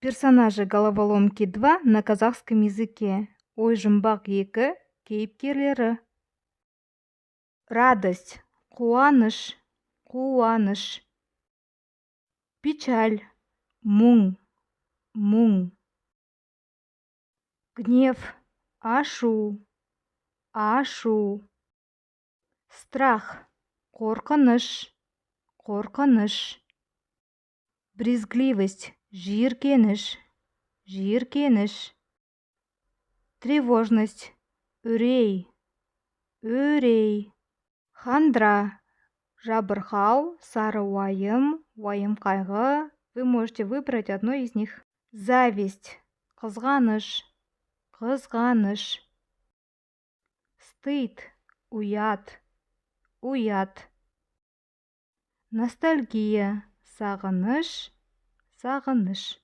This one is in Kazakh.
Персонажи головоломки 2 на казахском языке. Ой жұмбақ 2 кейіпкерлері. Радость, қуаныш, қуаныш. Печаль, мұң, мұң. Гнев, ашу, ашу. Страх, қорқыныш, қорқыныш. Брезгливость, жиіркеніш, жиіркеніш. Тревожность, үрей, үрей. Хандра, жабырқау, сары уайым, уайым қайғы. Вы можете выбрать одно из них. Зависть, қызғаныш, қызғаныш. Стыд, уят, уят. Ностальгия, сағыныш, сағыныш.